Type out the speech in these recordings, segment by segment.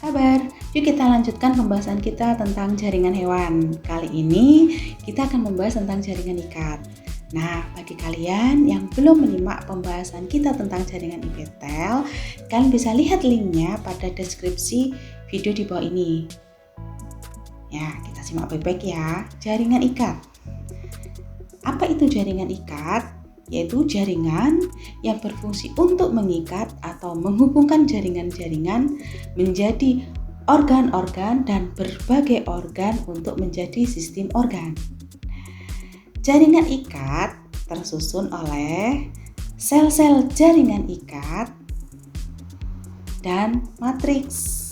Sabar, yuk kita lanjutkan pembahasan kita tentang jaringan hewan. Kali ini kita akan membahas tentang jaringan ikat. Nah, bagi kalian yang belum menyimak pembahasan kita tentang jaringan IPTEL, kalian bisa lihat linknya pada deskripsi video di bawah ini. Ya, kita simak baik-baik ya. Jaringan ikat. Apa itu jaringan ikat? Yaitu jaringan yang berfungsi untuk mengikat atau menghubungkan jaringan-jaringan menjadi organ-organ dan berbagai organ untuk menjadi sistem organ. Jaringan ikat tersusun oleh sel-sel jaringan ikat dan matriks.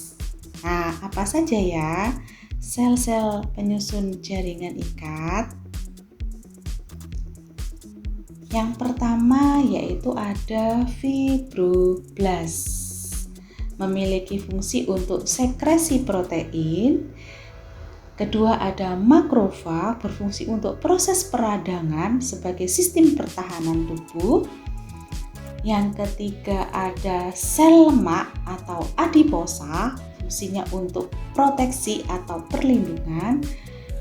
Nah, apa saja ya sel-sel penyusun jaringan ikat? Yang pertama yaitu ada fibroblast, memiliki fungsi untuk sekresi protein. Kedua ada makrofag, berfungsi untuk proses peradangan sebagai sistem pertahanan tubuh. Yang ketiga ada sel lemak atau adiposa, fungsinya untuk proteksi atau perlindungan.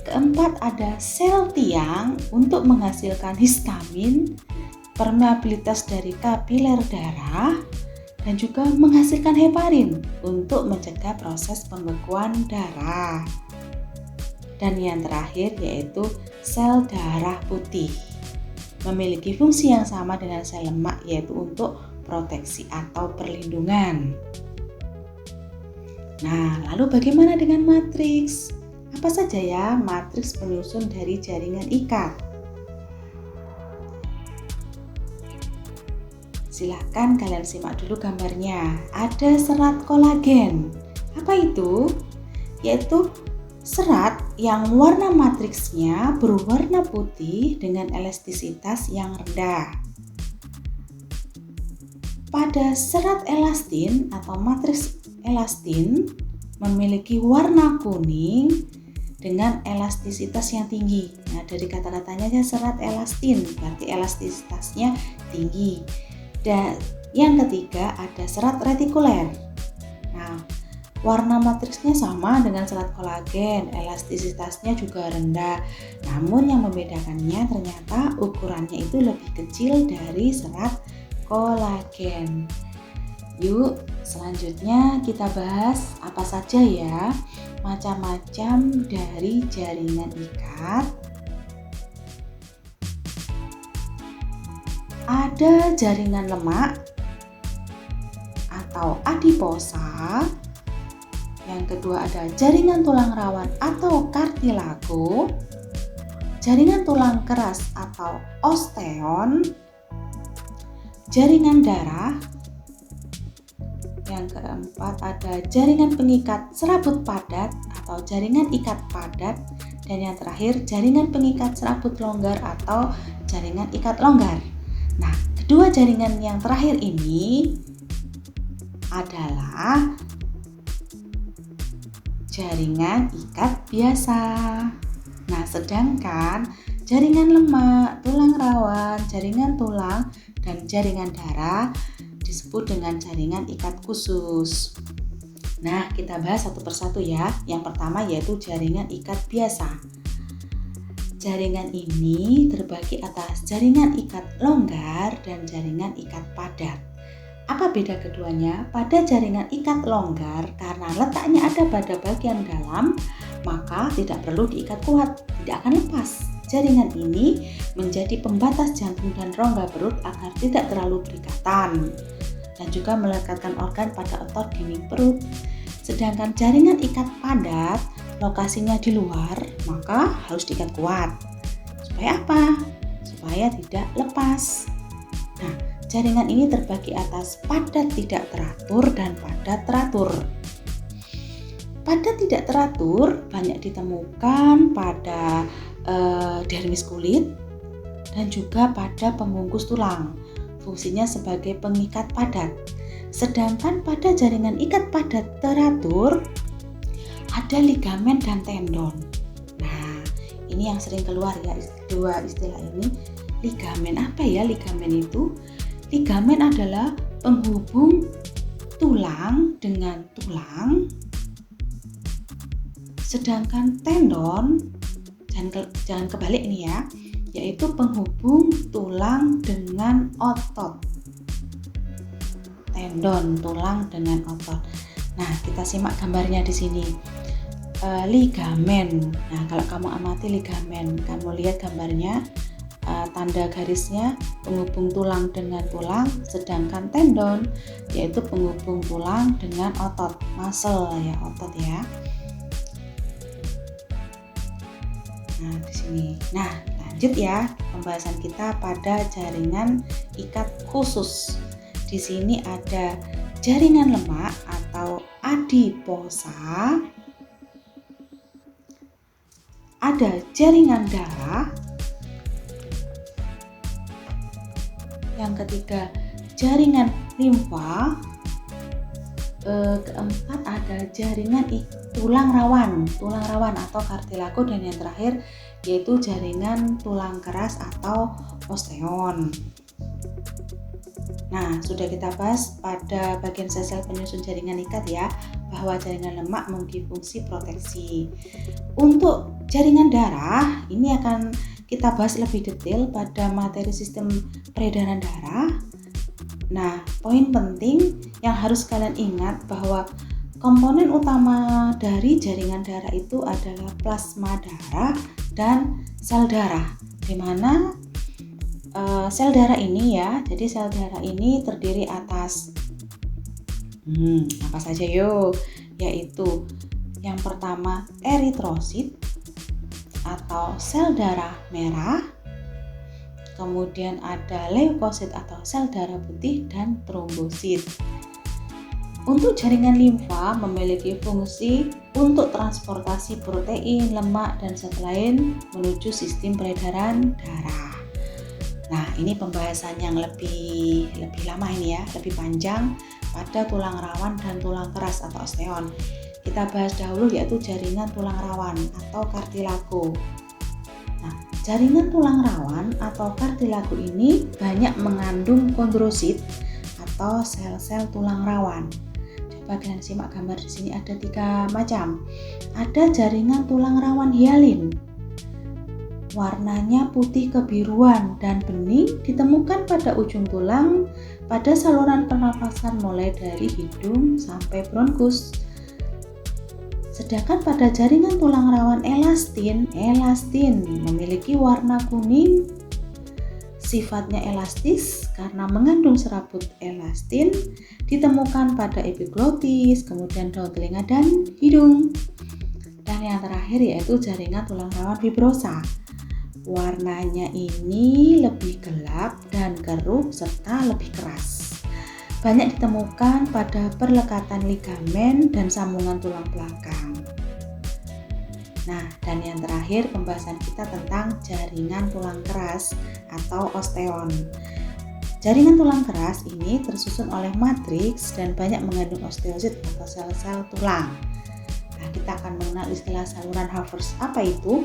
Keempat ada sel tiang untuk menghasilkan histamin, permeabilitas dari kapiler darah, dan juga menghasilkan heparin untuk mencegah proses pembekuan darah. Dan yang terakhir yaitu sel darah putih, memiliki fungsi yang sama dengan sel lemak yaitu untuk proteksi atau perlindungan. Nah, lalu bagaimana dengan matriks? Apa saja ya matriks penyusun dari jaringan ikat? Silahkan kalian simak dulu gambarnya. Ada serat kolagen. Apa itu? Yaitu serat yang warna matriksnya berwarna putih dengan elastisitas yang rendah. Pada serat elastin atau matriks elastin memiliki warna kuning dengan elastisitas yang tinggi. Nah, dari kata-katanya aja serat elastin, berarti elastisitasnya tinggi. Dan yang ketiga ada serat retikuler. Nah, warna matriksnya sama dengan serat kolagen, elastisitasnya juga rendah. Namun yang membedakannya ternyata ukurannya itu lebih kecil dari serat kolagen. Yuk, selanjutnya kita bahas apa saja ya macam-macam dari jaringan ikat. Ada jaringan lemak atau adiposa. Yang kedua ada jaringan tulang rawan atau kartilago. Jaringan tulang keras atau osteon. Jaringan darah. Yang keempat ada jaringan pengikat serabut padat atau jaringan ikat padat. Dan yang terakhir jaringan pengikat serabut longgar atau jaringan ikat longgar. Nah, kedua jaringan yang terakhir ini adalah jaringan ikat biasa. Nah, sedangkan jaringan lemak, tulang rawan, jaringan tulang, dan jaringan darah disebut dengan jaringan ikat khusus. Nah, kita bahas satu persatu ya. Yang pertama yaitu jaringan ikat biasa. Jaringan ini terbagi atas jaringan ikat longgar dan jaringan ikat padat. Apa beda keduanya? Pada jaringan ikat longgar, karena letaknya ada pada bagian dalam, maka tidak perlu diikat kuat, tidak akan lepas. Jaringan ini menjadi pembatas jantung dan rongga perut agar tidak terlalu berikatan dan juga melekatkan organ pada otot dinding perut. Sedangkan jaringan ikat padat lokasinya di luar, maka harus diikat kuat. Supaya apa? Supaya tidak lepas. Nah, jaringan ini terbagi atas padat tidak teratur dan padat teratur. Padat tidak teratur banyak ditemukan pada dermis kulit dan juga pada pembungkus tulang. Fungsinya sebagai pengikat padat. Sedangkan pada jaringan ikat padat teratur ada ligamen dan tendon. Nah, ini yang sering keluar ya dua istilah ini. Ligamen apa ya ligamen itu? Ligamen adalah penghubung tulang dengan tulang Sedangkan tendon, jangan kebalik nih ya, yaitu penghubung tulang dengan otot. Tendon, tulang dengan otot. Nah, kita simak gambarnya di sini. Ligamen. Nah, kalau kamu amati ligamen, kamu lihat gambarnya, tanda garisnya penghubung tulang dengan tulang, sedangkan tendon yaitu penghubung tulang dengan otot, muscle ya, otot ya. Nah, di sini. Nah, lanjut ya pembahasan kita pada jaringan ikat khusus. Di sini ada jaringan lemak atau adiposa, ada jaringan darah, yang ketiga jaringan limfa, keempat ada jaringan tulang rawan atau kartilago, dan yang terakhir yaitu jaringan tulang keras atau osteon. Nah, sudah kita bahas pada bagian sel-sel penyusun jaringan ikat ya, bahwa jaringan lemak memiliki fungsi proteksi. Untuk jaringan darah, ini akan kita bahas lebih detail pada materi sistem peredaran darah. Nah, poin penting yang harus kalian ingat bahwa komponen utama dari jaringan darah itu adalah plasma darah dan sel darah, di mana sel darah ini ya, jadi sel darah ini terdiri atas apa saja yuk, yaitu yang pertama eritrosit atau sel darah merah, kemudian ada leukosit atau sel darah putih, dan trombosit. Untuk jaringan limfa memiliki fungsi untuk transportasi protein, lemak, dan zat lain menuju sistem peredaran darah. Nah, ini pembahasan yang lebih lama ini ya, lebih panjang pada tulang rawan dan tulang keras atau osteon. Kita bahas dahulu yaitu jaringan tulang rawan atau kartilago. Nah, jaringan tulang rawan atau kartilago ini banyak mengandung kondrosit atau sel-sel tulang rawan. Coba kalian simak gambar di sini, ada 3 macam. Ada jaringan tulang rawan hialin. Warnanya putih kebiruan dan bening, ditemukan pada ujung tulang pada saluran pernafasan mulai dari hidung sampai bronkus. Sedangkan pada jaringan tulang rawan elastin memiliki warna kuning, sifatnya elastis karena mengandung serabut elastin, ditemukan pada epiglotis, kemudian daun telinga dan hidung. Dan yang terakhir yaitu jaringan tulang rawan fibrosa. Warnanya ini lebih gelap dan keruh serta lebih keras. Banyak ditemukan pada perlekatan ligamen dan sambungan tulang belakang. Nah, dan yang terakhir pembahasan kita tentang jaringan tulang keras atau osteon. Jaringan tulang keras ini tersusun oleh matriks dan banyak mengandung osteosit atau sel-sel tulang. Nah, kita akan mengenal istilah saluran Havertz. Apa itu?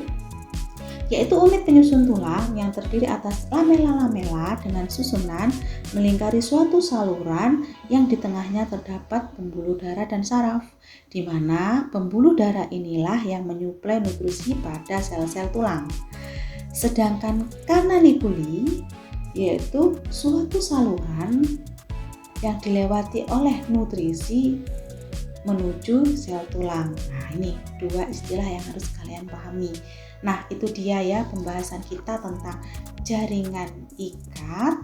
Yaitu unit penyusun tulang yang terdiri atas lamela-lamela dengan susunan melingkari suatu saluran yang di tengahnya terdapat pembuluh darah dan saraf, di mana pembuluh darah inilah yang menyuplai nutrisi pada sel-sel tulang. Sedangkan canaliculi yaitu suatu saluran yang dilewati oleh nutrisi menuju sel tulang. Nah, ini 2 istilah yang harus kalian pahami. Nah, itu dia ya pembahasan kita tentang jaringan ikat.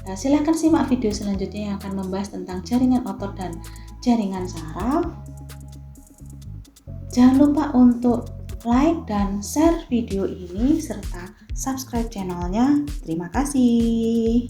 Nah, silahkan simak video selanjutnya yang akan membahas tentang jaringan otot dan jaringan saraf. Jangan lupa untuk like dan share video ini serta subscribe channelnya. Terima kasih.